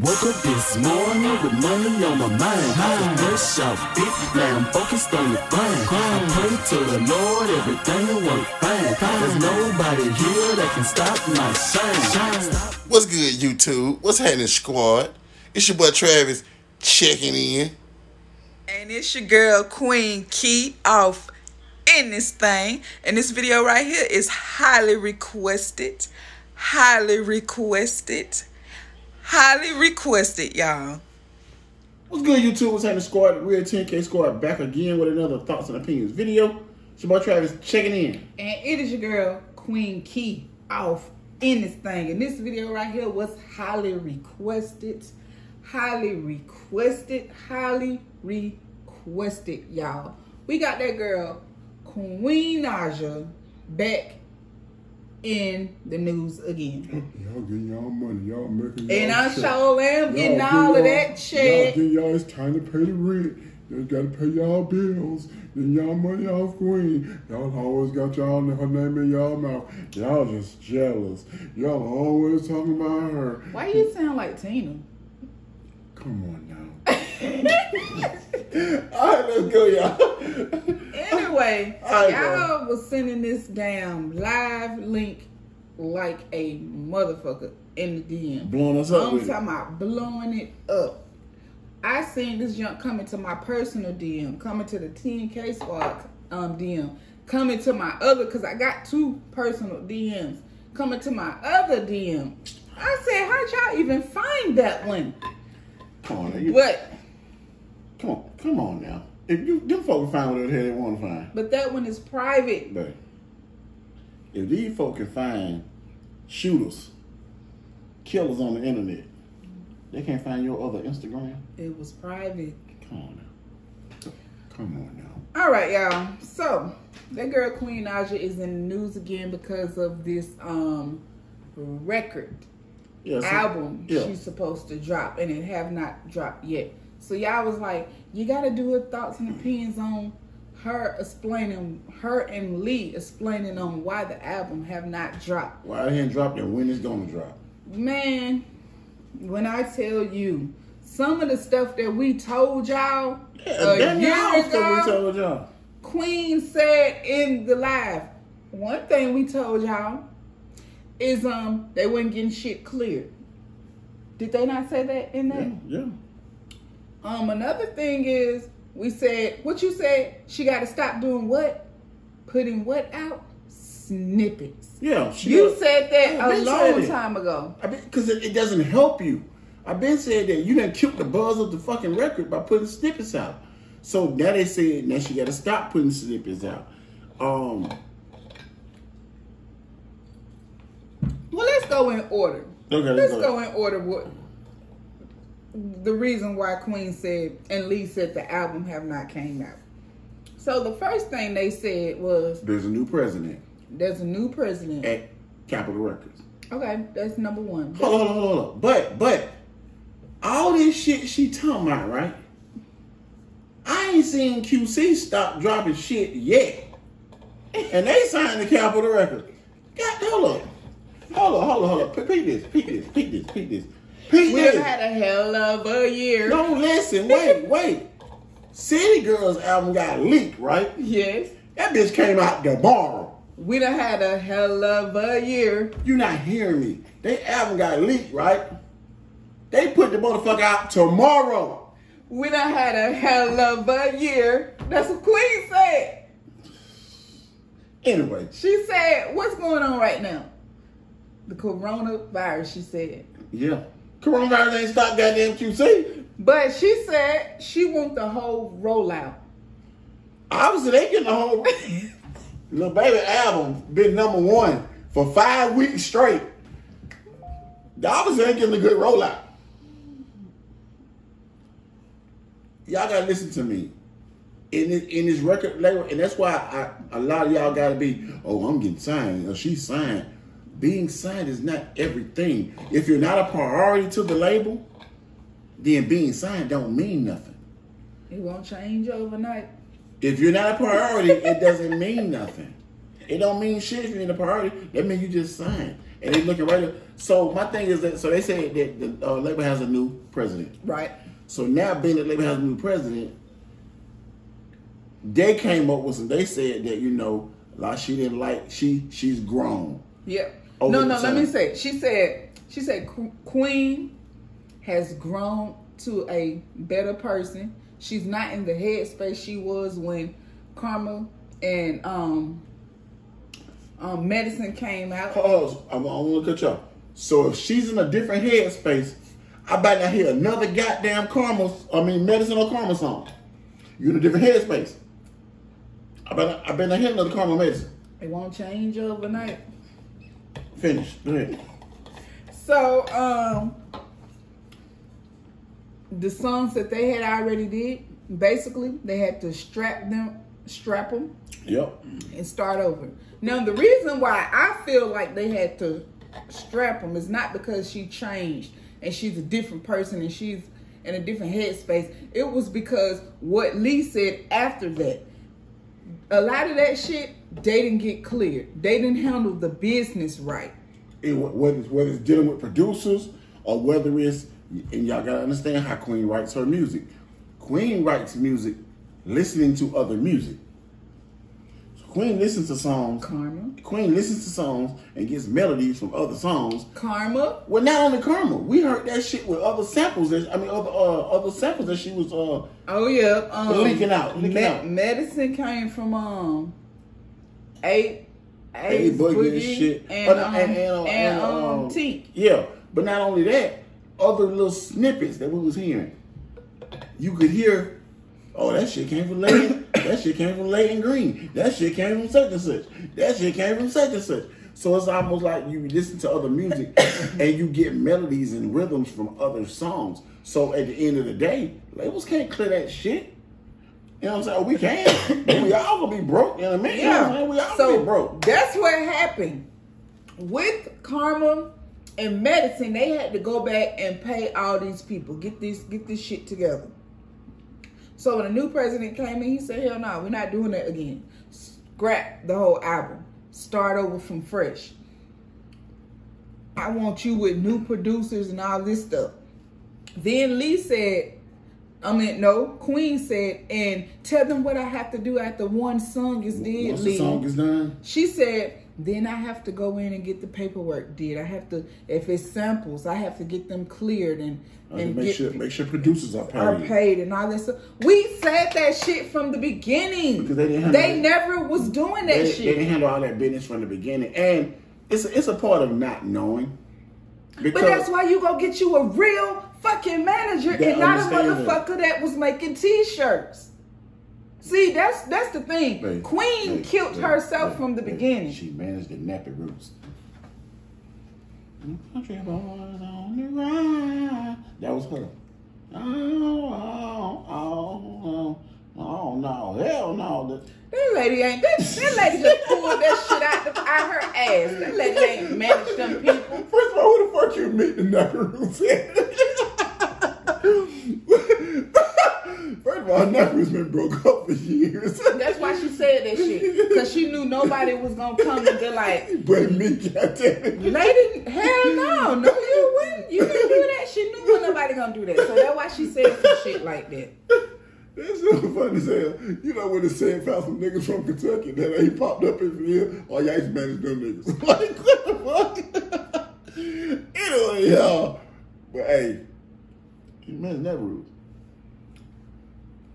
Woke up this morning with money on my mind. Fresh off it, now I'm focused on the grind. I pray to the Lord, everything will work fine. There's nobody here that can stop my shine. What's good, YouTube? What's happening, squad? It's your boy Travis checking in. And it's your girl Queen Key off in this thing. And this video right here is highly requested. Highly requested, y'all. What's good, YouTube? What's happening, squad? Real 10K Squad back again with another Thoughts and Opinions video. It's your boy Travis checking in. And it is your girl, Queen Key, off in this thing. And this video right here was highly requested. Highly requested, y'all. We got that girl, Queen Naija, back in the news again. Y'all getting y'all money, y'all making y'all and I check. sure am getting all of that check. Y'all, it's time to pay the rent. You gotta pay y'all bills. Then y'all money off Queen. Y'all always got y'all her name in y'all mouth. Y'all just jealous. Y'all always talking about her. Why you sound like Tina? Come on now. Alright, let's go, y'all. Anyway, right, y'all was sending this damn live link like a motherfucker in the DM. Blowing us up. I'm with talking about blowing it up. I seen this junk coming to my personal DM, coming to the TNK squad DM, coming to my other, because I got two personal DMs, coming to my other DM. I said, how'd y'all even find that one? Come on now. But Come on now. If them folks find whatever the hell they want to find. But that one is private. But if these folks can find shooters, killers on the internet, they can't find your other Instagram? It was private. Come on now. Come on now. All right, y'all. So that girl Queen Naija is in the news again because of this record album she's supposed to drop, and it have not dropped yet. So y'all was like, you gotta do a thoughts and opinions on her and Lee explaining on why the album have not dropped. Why it ain't dropped and when it's gonna drop? Man, when I tell you some of the stuff that we told y'all a year ago, we told y'all. Queen said in the live, one thing we told y'all is they wasn't getting shit cleared. Did they not say that in that? Yeah. Another thing is, we said, what you said, she got to stop doing what? Putting what out? Snippets. Yeah. You said that a long time ago. Because it doesn't help you. I've been saying that you done killed the buzz of the fucking record by putting snippets out. So now they said now she got to stop putting snippets out. Well, let's go in order. Okay, let's go in order. What the reason why Queen said and Lee said the album have not came out. So the first thing they said was there's a new president. There's a new president at Capitol Records. Okay, that's number one. Hold on. But all this shit she talking about, right? I ain't seen QC stop dropping shit yet. And they signed the Capitol Records. Hold up. Peep this. We've had a hell of a year. No, listen, wait. City Girls album got leaked, right? Yes. That bitch came out tomorrow. We done had a hell of a year. You not hearing me. They album got leaked, right? They put the motherfucker out tomorrow. We done had a hell of a year. That's what Queen said. Anyway. She said, what's going on right now? The coronavirus, she said. Yeah. Coronavirus ain't stopped goddamn QC. But she said she want the whole rollout. Obviously, they getting the whole Lil Baby album been #1 for 5 weeks straight. Obviously, ain't getting a good rollout. Y'all gotta listen to me. In this record label, and that's why a lot of y'all gotta be, oh, I'm getting signed, or she's signed. Being signed is not everything. If you're not a priority to the label, then being signed don't mean nothing. It won't change overnight. If you're not a priority, it doesn't mean nothing. It don't mean shit if you're in a priority. That means you just signed. and they looking right up. So my thing is that, so they said that the label has a new president. Right. So now being that label has a new president, they came up with some, they said that, you know, like she didn't like, she's grown. Yep. Over No, the let time. me say. She said Queen has grown to a better person. She's not in the headspace she was when Karma and Medicine came out. I want to cut y'all. So if she's in a different headspace, I bet not hear another goddamn Medicine or Karma song. You in a different headspace. I bet not hear another Karma Medicine. It won't change overnight. Finish. Go ahead. So, the songs that they had already did, basically, they had to strap them, Yep. and start over. Now, the reason why I feel like they had to strap them is not because she changed and she's a different person and she's in a different headspace. It was because what Lee said after that. A lot of that shit, they didn't get cleared. They didn't handle the business right. Whether it's dealing with producers or whether it's, and y'all gotta understand how Queen writes her music. Queen writes music listening to other music. So Queen listens to songs. Karma. Queen listens to songs and gets melodies from other songs. Karma. Well, not only Karma, we heard that shit with other samples. Other samples that she was Oh yeah. leaking out. Medicine came from A Boogie and shit. And T. Yeah, but not only that, other little snippets that we was hearing. You could hear, oh, that shit came from Leighton. That shit came from Leighton Green. That shit came from such and such. That shit came from such and such. So it's almost like you listen to other music and you get melodies and rhythms from other songs. So at the end of the day, labels can't clear that shit. You know what I'm saying? We can. But we all gonna be broke in a minute. You know what I'm saying? We all gonna be broke. That's what happened. With Karma and Medicine, they had to go back and pay all these people. Get this shit together. So when the new president came in, he said, hell no, we're not doing that again. Scrap the whole album. Start over from fresh. I want you with new producers and all this stuff. Then Lee said, Queen said, and tell them what I have to do after one song is did. Once the song is done. She said, then I have to go in and get the paperwork did. I have to, if it's samples, I have to get them cleared and make sure producers are paid. And all that stuff. We said that shit from the beginning. Because they didn't they never was doing that shit. They didn't handle all that business from the beginning. And it's a part of not knowing. But that's why you go get you a real fucking manager and not a motherfucker that was making t-shirts. See, that's the thing. Queen killed herself from the beginning. She managed the nappy roots. Country boys on the ride. That was her. Oh no, hell no. That lady ain't that lady just pulled that shit out her ass. That lady ain't managed them people. First of all, who the fuck you meet the nappy roots at? First of all, Nappy's been broke up for years. That's why she said that shit. Because she knew nobody was going to come and be like, but me, goddammit. Lady, hell no. No, you wouldn't. You didn't do that. She knew when nobody going to do that. So that's why she said some shit like that. That's so funny as hell. You know when they said found some niggas from Kentucky that he popped up in here. Oh, y'all used to manage them niggas. Like, what the fuck? Anyway, y'all. But hey, you managed that route.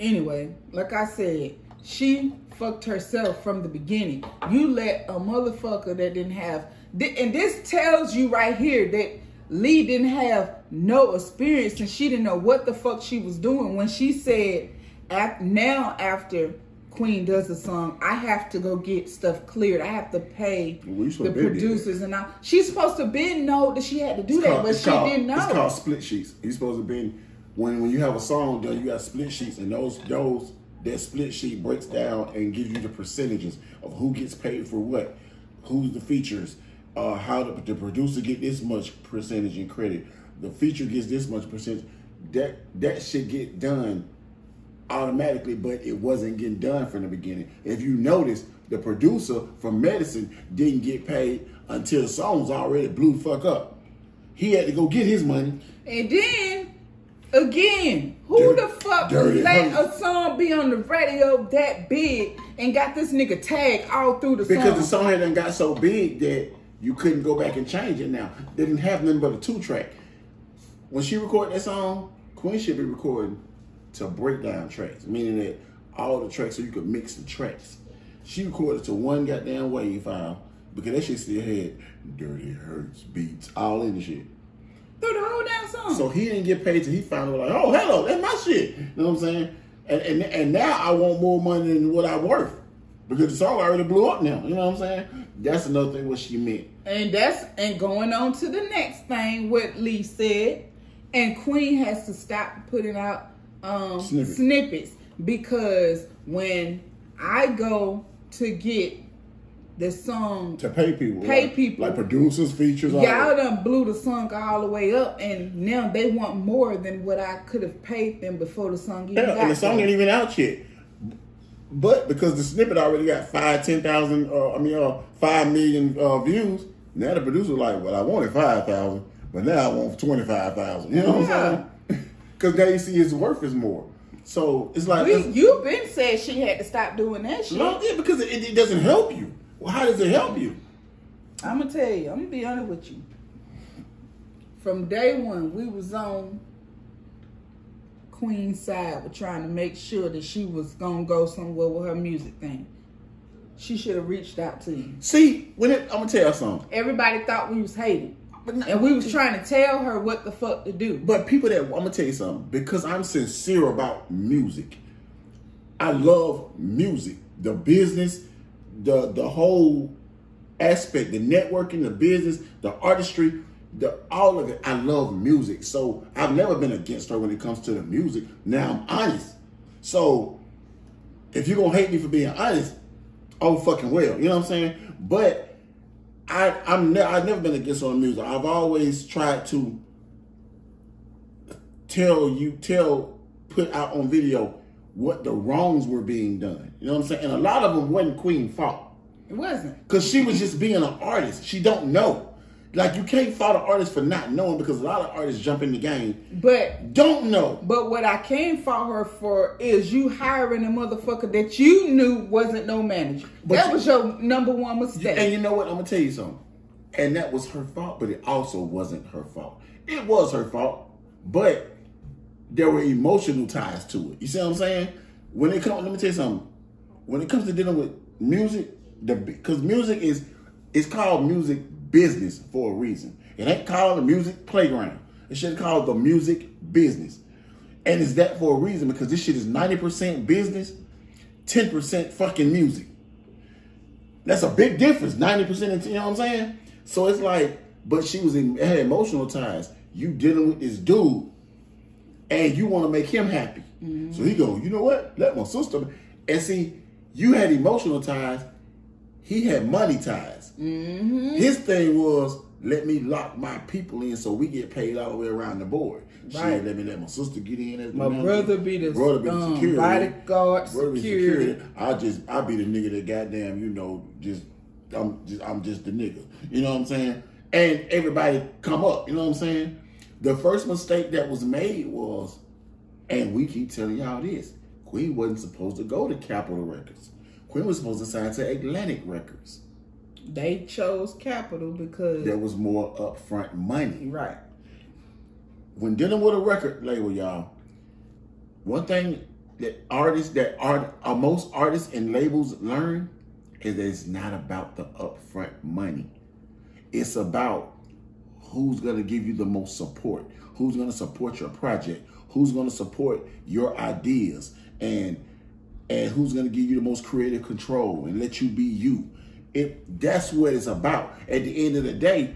Anyway, like I said, she fucked herself from the beginning. You let a motherfucker that didn't have, and this tells you right here that Lee didn't have no experience and she didn't know what the fuck she was doing when she said, now after Queen does the song, I have to go get stuff cleared. I have to pay the producers and all. She's supposed to know that she had to do that, but she didn't know. It's called split sheets. You're supposed to be when you have a song done, you got split sheets, and that split sheet breaks down and gives you the percentages of who gets paid for what, who's the features, how the producer get this much percentage in credit, the feature gets this much percentage. That should get done automatically, but it wasn't getting done from the beginning. If you notice, the producer from Medicine didn't get paid until the songs already blew the fuck up. He had to go get his money. And then, again, who the fuck let a song be on the radio that big and got this nigga tagged all through the song? Because the song had done got so big that you couldn't go back and change it now. They didn't have nothing but a 2-track. When she recorded that song, Queen should be recording to break down tracks, meaning that all the tracks so you could mix the tracks. She recorded to one goddamn wave file because that shit still had Dirty Hurts beats all in the shit. Through the whole damn song. So he didn't get paid till he found out like, oh, hello, that's my shit. You know what I'm saying? And now I want more money than what I'm worth because the song already blew up now. You know what I'm saying? That's another thing what she meant. And going on to the next thing, what Lee said, and Queen has to stop putting out snippets because when I go to get the song to pay people like producers, features, all y'all done blew the song all the way up, and now they want more than what I could have paid them before the song even got and the song ain't even out yet. But because the snippet already got 5 million views, now the producer like, well, I wanted 5,000, but now I want 25,000. You know what I'm saying? Because now you see his worth is more. So it's like you been said she had to stop doing that shit. No, yeah, because it doesn't help you. Well, how does it help you? I'm gonna tell you. I'm gonna be honest with you. From day one, we was on Queen's side with trying to make sure that she was gonna go somewhere with her music thing. She should have reached out to you. See, I'm gonna tell you something. Everybody thought we was hating. And we was trying to tell her what the fuck to do. But people I'm gonna tell you something, because I'm sincere about music. I love music, the business, the whole aspect, the networking, the business, the artistry, all of it. I love music. So I've never been against her when it comes to the music. Now I'm honest. So if you're gonna hate me for being honest, oh fucking well. You know what I'm saying? But I've never been against on music. I've always tried to put out on video what the wrongs were being done. You know what I'm saying? And a lot of them wasn't Queen's fault. It wasn't. Because she was just being an artist. She don't know. Like, you can't fault an artist for not knowing, because a lot of artists jump in the game but don't know. But what I can fault her for is you hiring a motherfucker that you knew wasn't no manager. That was your number one mistake. And you know what? I'm going to tell you something. And that was her fault, but it also wasn't her fault. It was her fault, but there were emotional ties to it. You see what I'm saying? When it comes, let me tell you something. When it comes to dealing with music, because music it's called music business for a reason. It ain't called the music playground. It should be called the music business. And it's that for a reason, because this shit is 90% business, 10% fucking music. That's a big difference. 90%, you know what I'm saying? So it's like, but she had emotional ties. You dealing with this dude and you want to make him happy. Mm-hmm. So he go, you know what? Let my sister. And see, you had emotional ties. He had money ties. Mm-hmm. His thing was, let me lock my people in so we get paid all the way around the board. Right. Shit, let my sister get in as my brother be the security. Bodyguard, security. I'll be the nigga that goddamn, you know, I'm just the nigga. You know what I'm saying? And everybody come up, you know what I'm saying? The first mistake that was made was, and we keep telling y'all this, Queen wasn't supposed to go to Capitol Records. Queen was supposed to sign to Atlantic Records. They chose Capitol because there was more upfront money. Right. When dealing with a record label, y'all, one thing that most artists and labels learn is that it's not about the upfront money. It's about who's going to give you the most support, who's going to support your project, who's going to support your ideas, and who's going to give you the most creative control and let you be you. That's what it's about. At the end of the day,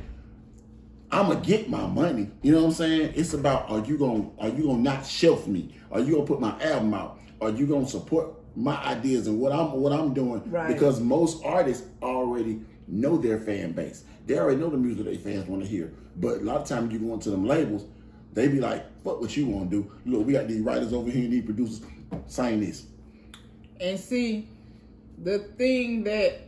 I'm gonna get my money. You know what I'm saying? It's about, are you gonna not shelf me? Are you gonna put my album out? Are you gonna support my ideas and what I'm doing? Right. Because most artists already know their fan base. They already know the music their fans want to hear. But a lot of times you go into them labels, they be like, fuck what you want to do. Look, we got these writers over here, these producers, sign this. And see, the thing that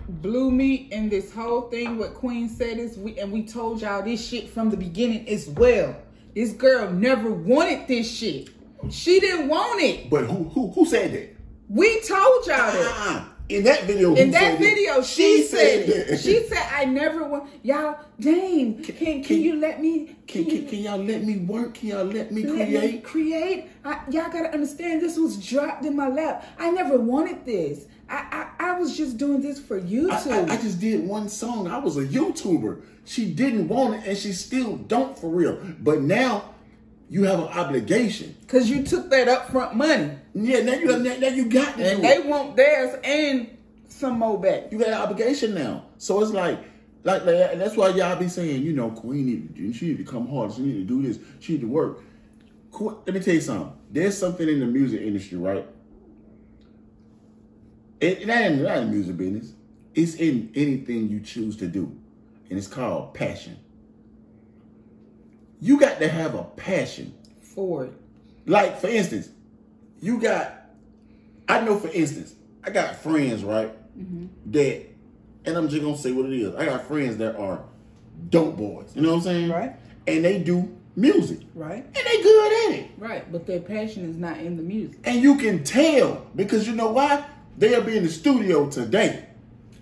blew me in this whole thing, what Queen said is, we told y'all this shit from the beginning as well. This girl never wanted this shit. She didn't want it. But who said that? We told y'all that. In that video, she said it. She said, I never want y'all. Dang, can you let me? Can y'all let me work? Can y'all let me create? Y'all gotta understand. This was dropped in my lap. I never wanted this. I was just doing this for YouTube. I just did one song. I was a YouTuber. She didn't want it, and she still don't for real. But now you have an obligation because you took that upfront money. Yeah, now you got to. And they want theirs and some more back. You got an obligation now. So it's like that's why y'all be saying, you know, Queen she need to come hard. She need to do this. She need to work. Let me tell you something. There's something in the music industry, right? It ain't in the music business. It's in anything you choose to do. And it's called passion. You got to have a passion for it. Like, for instance, I know, for instance, I got friends, right? That, and I'm just going to say what it is. I got friends that are dope boys. You know what I'm saying? Right. And they do music. Right. And they good at it. Right. But their passion is not in the music. And you can tell, because you know why? They'll be in the studio today.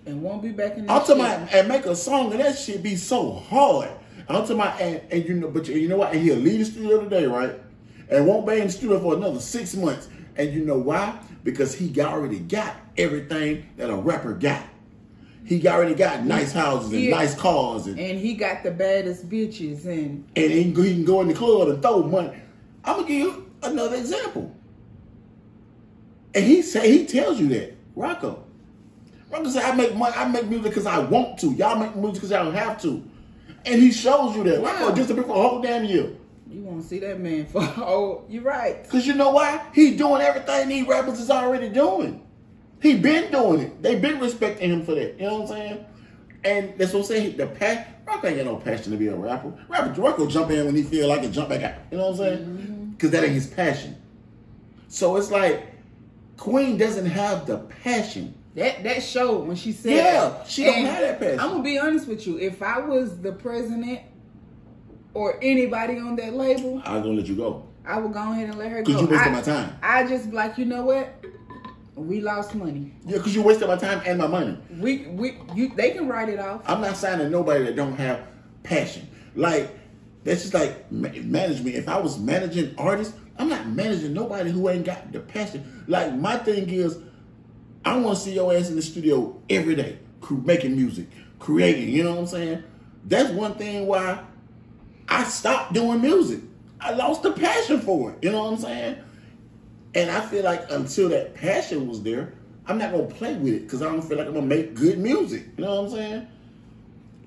And won't be back in the I'm talking about, and make a song, and that shit be so hard. I'm talking about, and you know, but you know what? And he'll leave the studio today, right? And won't be in the studio for another 6 months. And you know why? Because he already got everything that a rapper got. He already got nice houses and nice cars. And he got the baddest bitches. And he can go in the club and throw money. I'm going to give you another example. And he tells you that. Rocco said, I make money, I make music because I want to. Y'all make music because y'all don't have to. And he shows you that. Wow. Rocco just a bit for a whole damn year. You want to see that man for you're right. Because you know why? He doing everything these rappers is already doing. He been doing it. They been respecting him for that. You know what I'm saying? And that's what I'm saying. The passion. Rocco ain't got no passion to be a rapper. Rocco jump in when he feel like it, jump back out. You know what I'm saying? Because that ain't his passion. So it's like Queen doesn't have the passion. That showed when she said that. She don't have that passion. I'm going to be honest with you. If I was the president or anybody on that label, I was going to let you go. I would go ahead and let her go. Because you wasted my time. I just be like, you know what? We lost money. Yeah, because you wasted my time and my money. They can write it off. I'm not signing nobody that don't have passion. Like, that's just like management. If I was managing artists, I'm not managing nobody who ain't got the passion. Like, my thing is, I want to see your ass in the studio every day, making music, creating, you know what I'm saying? That's one thing why I stopped doing music. I lost the passion for it, you know what I'm saying? And I feel like until that passion was there, I'm not going to play with it because I don't feel like I'm going to make good music, you know what I'm saying?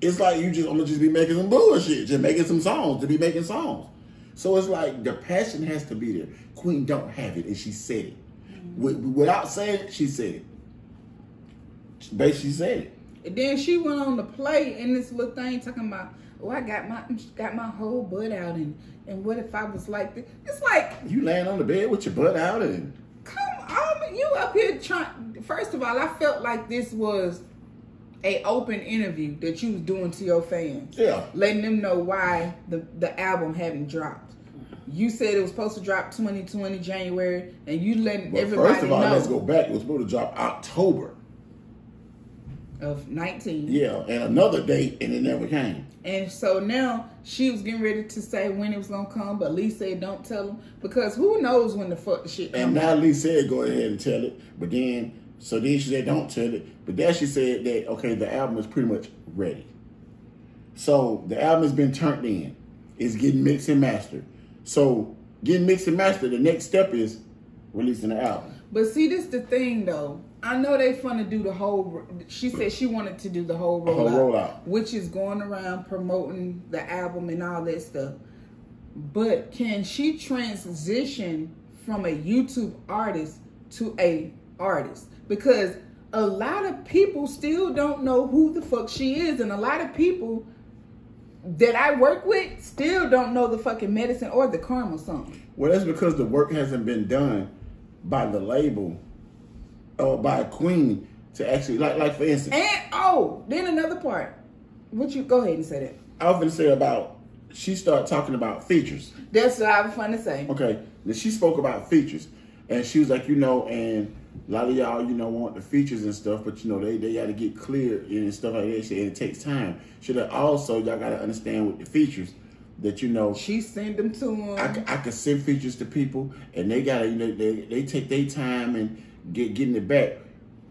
It's like I'm going to just be making some bullshit, just making some songs to be making songs. So it's like the passion has to be there. Queen don't have it, and she said it. Without saying it, she said it. Basically said it. And then she went on to play in this little thing talking about, oh, I got my whole butt out, and what if I was like this? It's like you laying on the bed with your butt out and come on, you up here trying. First of all, I felt like this was a open interview that you was doing to your fans. Yeah, letting them know why the album hadn't dropped. You said it was supposed to drop 2020 January, and you letting everybody know. First of all, let's go back. It was supposed to drop October of 19. Yeah, and another date, and it never came. And so now she was getting ready to say when it was gonna come, but Lee said don't tell them because who knows when the fuck the shit comes. And now Lee said go ahead and tell it, but then she said don't tell it, but then she said that okay, the album is pretty much ready. So the album has been turned in, it's getting mixed and mastered. So getting mixed and mastered, the next step is releasing the album. But see, this the thing though. I know they finna do the whole. She said she wanted to do the whole rollout, which is going around promoting the album and all that stuff. But can she transition from a YouTube artist to a artist? Because a lot of people still don't know who the fuck she is, and a lot of people that I work with still don't know the fucking Medicine or the Karma song. Well, that's because the work hasn't been done by the label or by Queen to actually like for instance. And then another part. What you go ahead and say that. I was gonna say about she started talking about features. That's what I was fun to say. Okay, then she spoke about features, and she was like, and a lot of y'all, want the features and stuff, but they got to get clear and stuff like that. And it takes time. Should also y'all got to understand with the features that she sent them to him. I can send features to people, and they gotta they take their time and getting it back.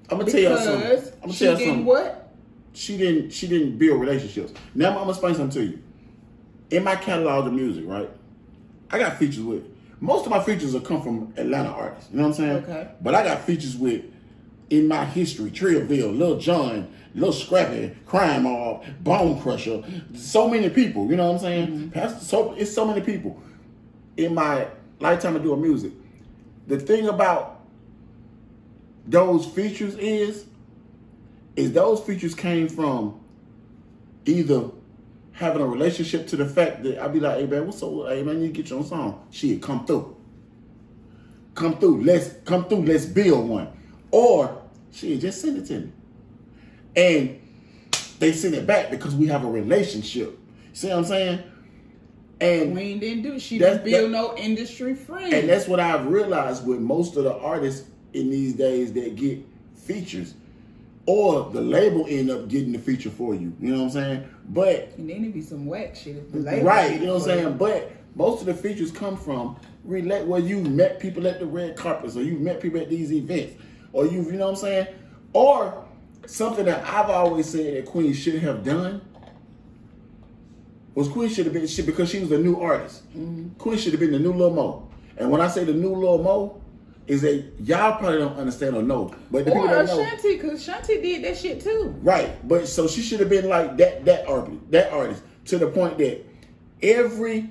I'm gonna tell y'all something. I'm gonna tell y'all something. What? She didn't build relationships. Now I'm gonna explain something to you. In my catalog of music, right, I got features with. Most of my features will come from Atlanta artists. You know what I'm saying? Okay. But I got features with, in my history, Trillville, Lil Jon, Lil Scrappy, Crime Mob, Bone Crusher, so many people. You know what I'm saying? Mm-hmm. It's so many people. In my lifetime of doing music, the thing about those features is those features came from either having a relationship to the fact that I'd be like, hey man, what's up? Hey man, you get your own song. Shit, come through. Let's build one. Or shit, just send it to me. And they send it back because we have a relationship. See what I'm saying? And Queen didn't do. She didn't build no industry friends. And that's what I've realized with most of the artists in these days that get features. Or the label end up getting the feature for you. You know what I'm saying? But and then it be some whack shit. If the label right, you know what I'm saying? But most of the features come from where you met people at the red carpets, or you met people at these events, or you know what I'm saying? Or something that I've always said that Queen should have done was Queen should have been because she was a new artist. Mm-hmm. Queen should have been the new Lil Mo. And when I say the new Lil Mo, is that y'all probably don't understand or know, but the people that know. Shanti, because Shanti did that shit too. Right, but so she should have been like that artist to the point that every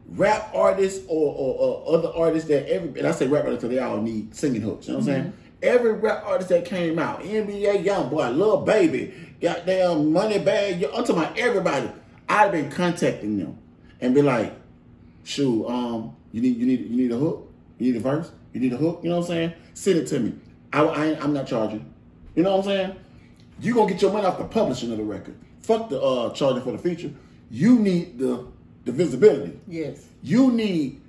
rap artist or other artist and I say rap artists because they all need singing hooks. You know what I'm saying? Every rap artist that came out, NBA YoungBoy, Lil Baby, goddamn Moneybag, I'm talking about everybody. I'd have been contacting them and be like, shoot, you need a hook, you need a verse. You need a hook, you know what I'm saying? Send it to me. I'm not charging. You know what I'm saying? You gonna get your money off the publishing of the record. Fuck the charging for the feature. You need the visibility. Yes. You need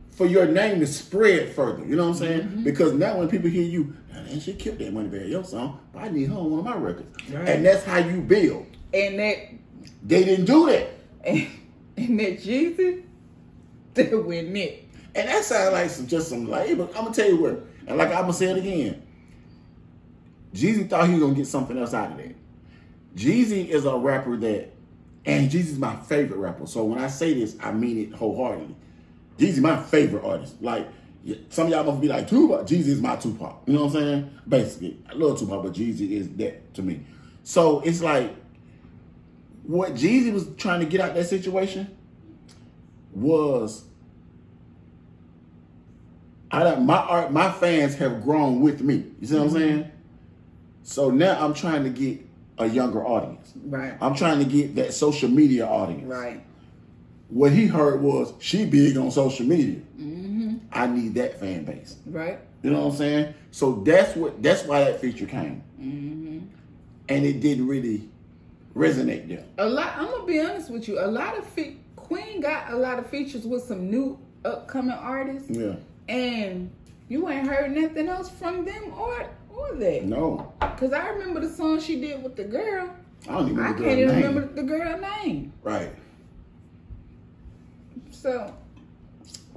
for your name to spread further. You know what I'm saying? Mm-hmm. Because now when people hear you, man, she killed that Moneybag your song, but I need her on one of my records. Right. And that's how you build. And they didn't do that. And that Jeezy, that went it. And that sounds like just some labor. I'm gonna tell you what, and like I'm gonna say it again. Jeezy thought he was gonna get something else out of that. Jeezy is a rapper and Jeezy's my favorite rapper. So when I say this, I mean it wholeheartedly. Jeezy's my favorite artist. Like some of y'all must be like Tupac. Jeezy is my Tupac. You know what I'm saying? Basically, I love Tupac, but Jeezy is that to me. So it's like what Jeezy was trying to get out of that situation was. My fans have grown with me. You see what I'm saying? So now I'm trying to get a younger audience. Right. I'm trying to get that social media audience. Right. What he heard was she big on social media. Mm-hmm. I need that fan base. Right. You know what I'm saying? So that's why that feature came. Mm-hmm. And it didn't really resonate there. I'm gonna be honest with you. Queen got a lot of features with some new upcoming artists. Yeah. And you ain't heard nothing else from them or that. No. Because I remember the song she did with the girl. I don't even remember I can't even remember the girl's name. Right. So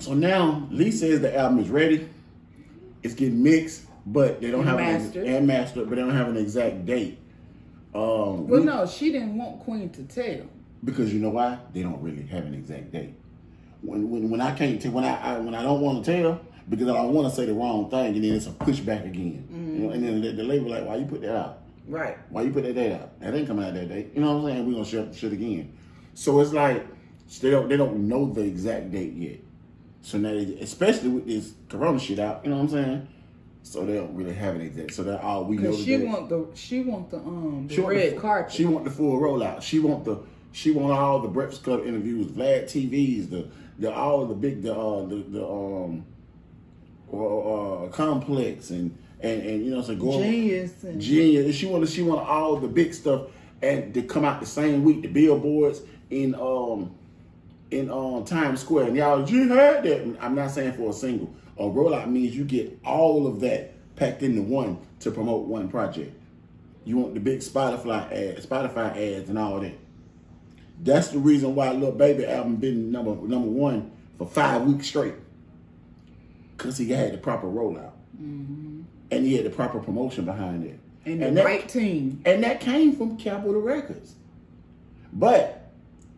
now Lee says the album is ready. It's getting mixed, but they don't have mastered, but they don't have an exact date. No, she didn't want Queen to tell. Because you know why? They don't really have an exact date. When I can't tell, when I don't want to tell, because I don't want to say the wrong thing, and then it's a pushback again. Mm-hmm. You know, and then the label like, why you put that out? Right. Why you put that date out? That ain't coming out that day. You know what I'm saying? We're gonna share the shit again. So it's like they don't know the exact date yet. So now, especially with this Corona shit out, you know what I'm saying? So they don't really have an exact. So that all we know. She want the red carpet. She want the full rollout. She want all the Breakfast Club interviews, Vlad TVs, all the big Complex and and you know, so go Genius. Genius. She want all the big stuff and to come out the same week. The billboards in Times Square. And y'all, you heard that? I'm not saying for a single. A rollout means you get all of that packed into one to promote one project. You want the big Spotify ads and all that. That's the reason why Lil Baby album been number one for 5 weeks straight. Because he had the proper rollout. And he had the proper promotion behind it. And the right team. And that came from Capitol Records. But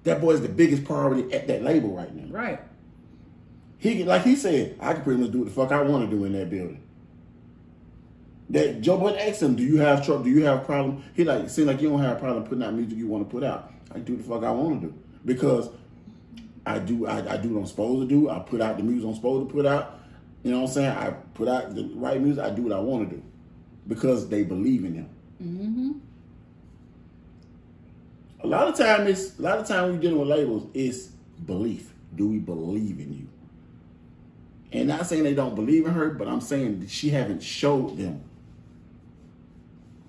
that boy is the biggest priority at that label right now. Right. Like he said, I can pretty much do what the fuck I want to do in that building. That Joe Budden asked him, do you have trouble? Do you have a problem? He like, seems like you don't have a problem putting out music you want to put out. I do the fuck I want to do. Because I do what I'm supposed to do. I put out the music I'm supposed to put out. You know what I'm saying? I put out the right music. I do what I want to do. Because they believe in him. A lot of time when you're dealing with labels, it's belief. Do we believe in you? And not saying they don't believe in her, but I'm saying that she haven't showed them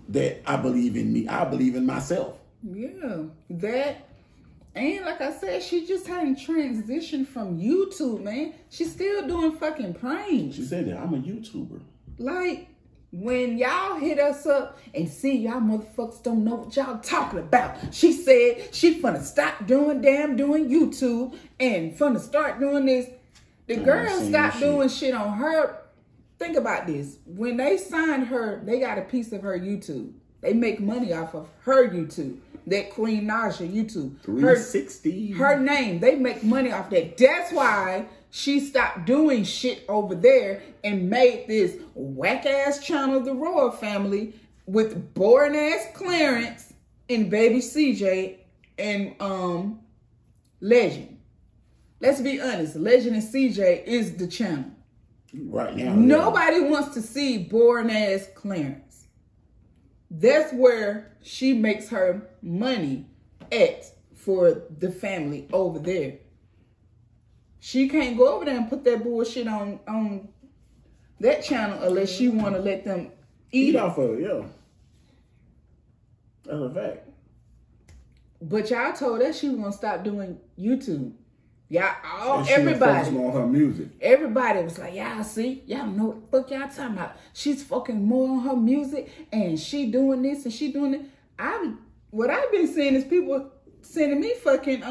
that I believe in me. I believe in myself. Yeah, that. And like I said, she just hadn't transitioned from YouTube, man. She's still doing fucking pranks. She said that I'm a YouTuber. Like, when y'all hit us up and see y'all motherfuckers don't know what y'all talking about. She said she finna stop doing YouTube and finna start doing this. The girl stopped doing shit on her. Think about this. When they signed her, they got a piece of her YouTube. They make money off of her YouTube. That Queen Naija YouTube. 360. Her name. They make money off that. That's why she stopped doing shit over there and made this whack-ass channel, The Royal Family, with boring-ass Clarence and baby CJ and Legend. Let's be honest. Legend and CJ is the channel. Right now. Nobody wants to see boring-ass Clarence. That's where she makes her money at for the family over there. She can't go over there and put that bullshit on that channel unless she want to let them eat off of it, yeah. That's a fact. But y'all told her she was going to stop doing YouTube. Y'all, everybody on her music. Everybody was like, y'all see, y'all don't know what the fuck y'all talking about. She's fucking more on her music and she doing this and she doing it. What I've been seeing is people sending me fucking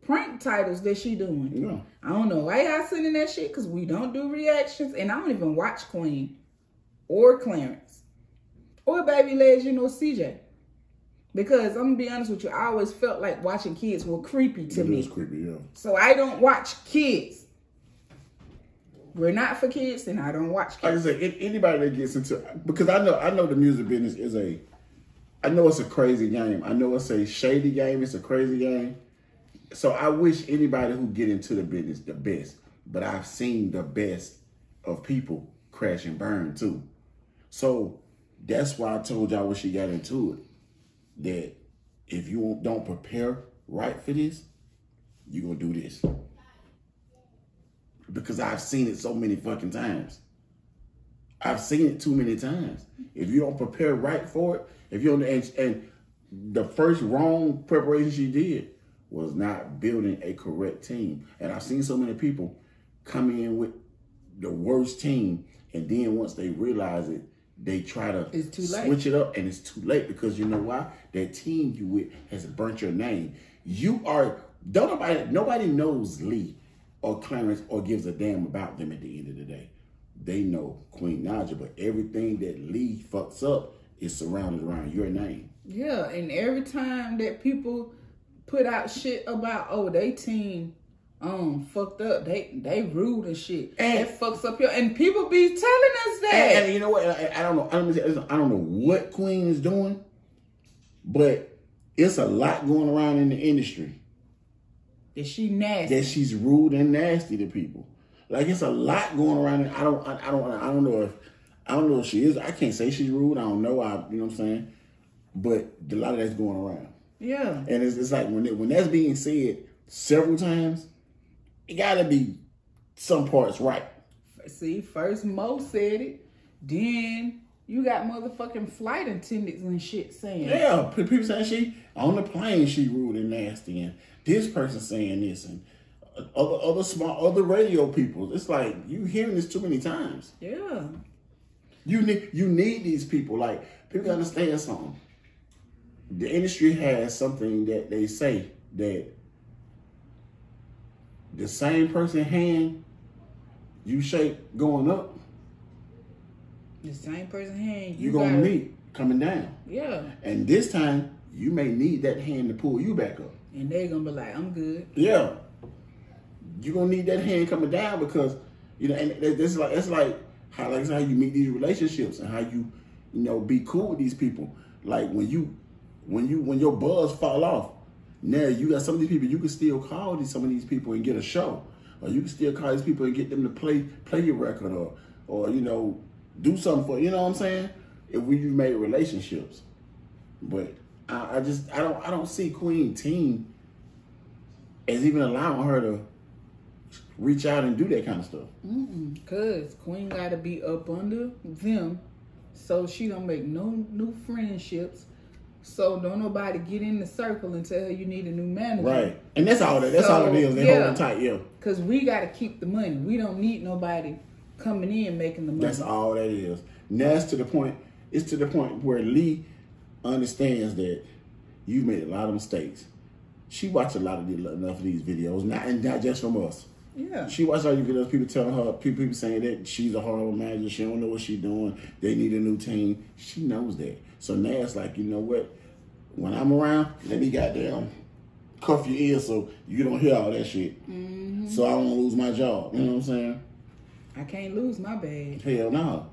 prank titles that she doing. Yeah. I don't know why y'all sending that shit because we don't do reactions and I don't even watch Queen or Clarence or Baby Legend or CJ. Because I'm going to be honest with you, I always felt like watching kids were creepy to me. It was creepy, yeah. So I don't watch kids. We're not for kids and I don't watch kids. Like I said, anybody that gets into, because I know the music business is I know it's a crazy game. I know it's a shady game. It's a crazy game. So I wish anybody who get into the business the best. But I've seen the best of people crash and burn too. So that's why I told y'all when she got into it. That if you don't prepare right for this, you're going to do this. Because I've seen it so many fucking times. I've seen it too many times. If you don't prepare right for it, if you don't, and the first wrong preparation she did was not building a correct team. And I've seen so many people come in with the worst team, and then once they realize it, they try to switch it up, and it's too late because you know why? That team you with has burnt your name. Nobody knows Lee or Clarence or gives a damn about them at the end of the day. They know Queen Naija, but everything that Lee fucks up is surrounded around your name. Yeah, and every time that people put out shit about, oh, they team fucked up, they rude and shit. And that fucks up your, and people be telling us that. And you know what? I don't know what Queen is doing, but it's a lot going around in the industry. That she nasty. That she's rude and nasty to people. Like it's a lot going around. And I don't know if she is. I can't say she's rude. I don't know. You know what I'm saying? But a lot of that's going around. Yeah. And it's like when that's being said several times, it gotta be some parts right. See, first Mo said it. Then you got motherfucking flight attendants and shit saying. Yeah, people saying she on the plane she rude and nasty, and this person saying this, and other radio people. It's like you hearing this too many times. Yeah. You need these people. Like, people gotta understand something. The industry has something that they say that the same person hand you shake going up, the same person hand you gonna meet coming down. Yeah. And this time you may need that hand to pull you back up. And they gonna be like, I'm good. Yeah. You're gonna need that hand coming down because, you know, and it's like how you meet these relationships and how you be cool with these people. Like when your buzz fall off, now you got some of these people you can still call some of these people and get a show, or you can still call these people and get them to play your record, or do something for you know what I'm saying. If you've made relationships, but I don't see Queen team as even allowing her to reach out and do that kind of stuff. Cause Queen gotta be up under them, so she don't make no new friendships. So don't nobody get in the circle and tell her you need a new manager. Right, and that's all it is. They hold them tight, yeah. Cause we gotta keep the money. We don't need nobody coming in making the money. That's all that is. Now it's to the point where Lee understands that you've made a lot of mistakes. She watched enough of these videos, not just from us. Yeah. She watched all you videos, people telling her, people saying that she's a horrible manager, she don't know what she's doing, they need a new team. She knows that. So now it's like, you know what? When I'm around, let me goddamn cuff your ears so you don't hear all that shit. So I don't lose my job. You know what I'm saying? I can't lose my bag. Hell no.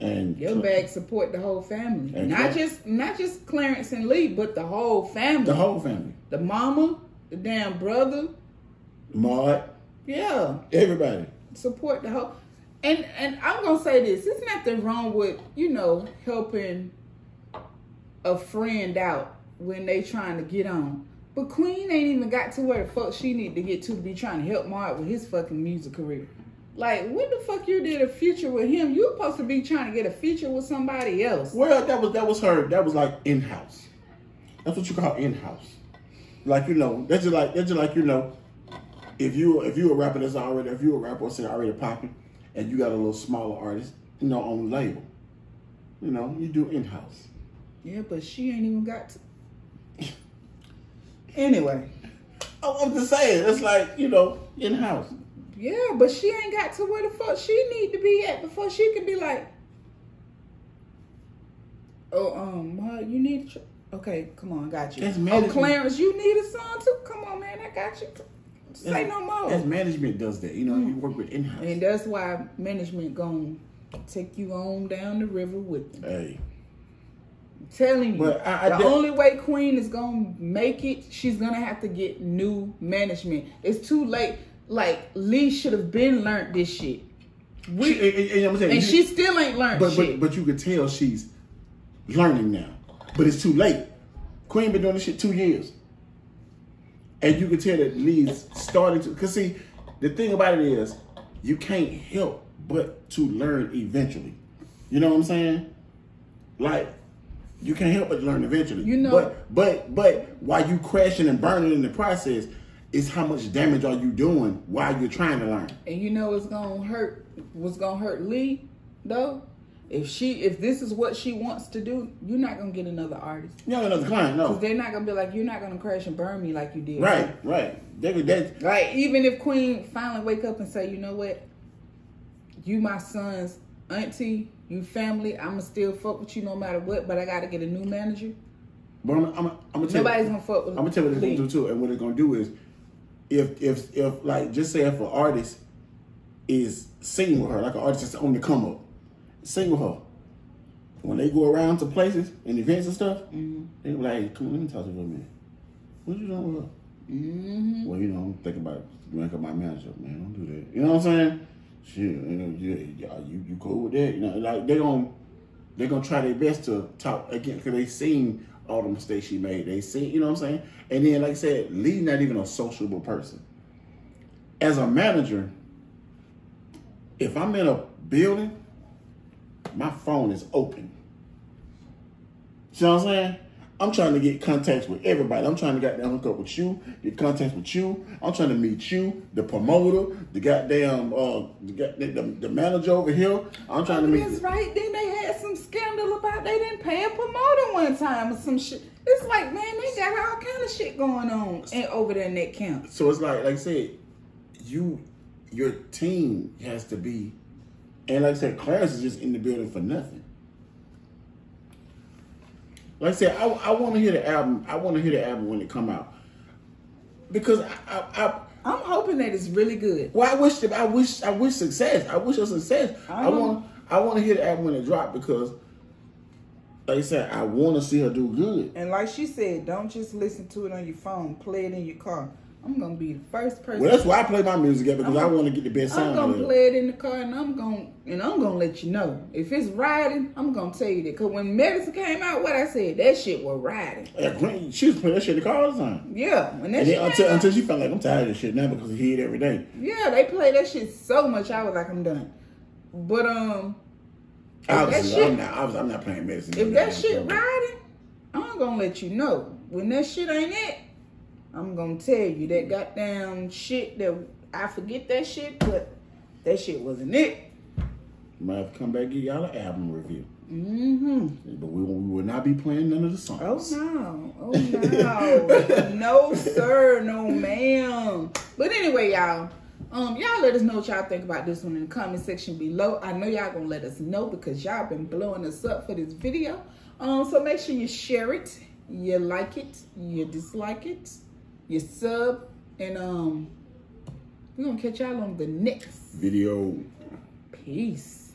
And your bag support the whole family. Not just Clarence and Lee, but the whole family. The whole family. The mama, the damn brother. Maud. Yeah. Everybody. Support the whole. And I'm gonna say this. There's nothing wrong with, helping a friend out when they trying to get on. But Queen ain't even got to where the fuck she need to get to be trying to help Maud with his fucking music career. Like, what the fuck you did a feature with him? You supposed to be trying to get a feature with somebody else. Well, that was her. That was like in-house. That's what you call in-house. Like, that's just like if you a rapper that's already, if you a rapper that's already popping, and you got a little smaller artist, on the label, you do in-house. Yeah, but she ain't even got to. Anyway. I'm just saying, it's like, in-house. Yeah, but she ain't got to where the fuck she need to be at before she can be like, Ma, you need okay, come on, I got you. Clarence, you need a son too? Come on, man, I got you. Say no more. As management does that, you work with in-house. And that's why management gonna take you on down the river with them. Hey. I'm telling you, the only way Queen is gonna make it, she's gonna have to get new management. It's too late. Like, Lee should have been learned this shit. She still ain't learned shit. But you could tell she's learning now. But it's too late. Queen been doing this shit 2 years. And you can tell that Lee's starting to... Because, see, the thing about it is, you can't help but to learn eventually. You know what I'm saying? Like, you can't help but learn eventually. But while you crashing and burning in the process... is how much damage are you doing while you're trying to learn. And what's gonna hurt Lee, though? If this is what she wants to do, you're not gonna get another artist. No, another client, no. Because they're not gonna be like, you're not gonna crash and burn me like you did. Right. Like, even if Queen finally wake up and say, you know what? You my son's auntie, you family, I'ma still fuck with you no matter what, but I gotta get a new manager. But I'm gonna tell nobody's gonna fuck with. I'm gonna tell you what it's gonna do too, and what it's gonna do is, if like, just say if an artist is singing with her, like an artist that's on the come up, sing with her. When they go around to places and events and stuff, they be like, hey, come on, let me talk to you for a minute. What you doing with her? Well, I'm thinking about rank up my manager, man. Don't do that. You know what I'm saying? Shit, you cool with that? Like they're gonna try their best to talk again because they seen all the mistakes she made. They see, you know what I'm saying? And then, like I said, Lee's not even a sociable person. As a manager, if I'm in a building my phone is open. See what I'm saying? I'm trying to get contacts with everybody. I'm trying to goddamn hook up with you, get contacts with you. I'm trying to meet you, the promoter, the goddamn the manager over here. I'm trying to meet. That's right. Then they had some scandal about they didn't pay a promoter one time or some shit. It's like, man, they got all kind of shit going on and over there in that camp. So it's like I said, your team has to be, and like I said, Clarence is just in the building for nothing. Like I said, I want to hear the album. I want to hear the album when it come out, because I'm hoping that it's really good. Well, I wish success. I wish her success. I want to hear the album when it drop, because, like I said, I want to see her do good. And like she said, don't just listen to it on your phone. Play it in your car. I'm gonna be the first person. Well, that's why I play my music at, because I want to get the best sound. I'm gonna play it in the car, and I'm gonna let you know if it's riding. I'm gonna tell you that, because when Medicine came out, what I said, that shit was riding. She was playing that shit in the car all the time. Yeah, when that shit until she felt like, I'm tired of this shit now, because I hear it every day. Yeah, they play that shit so much. I was like, I'm done. But obviously, I'm not playing Medicine. If that shit riding, I'm gonna let you know. When that shit ain't it, I'm gonna tell you that goddamn shit that I forget that shit, but that shit wasn't it. Might have to come back and give y'all an album review. Mm-hmm. But we will not be playing none of the songs. Oh no. No sir, no ma'am. But anyway, y'all let us know what y'all think about this one in the comment section below. I know y'all gonna let us know, because y'all been blowing us up for this video. So make sure you share it, you like it, you dislike it, you sub, and we're gonna catch y'all on the next video. Peace.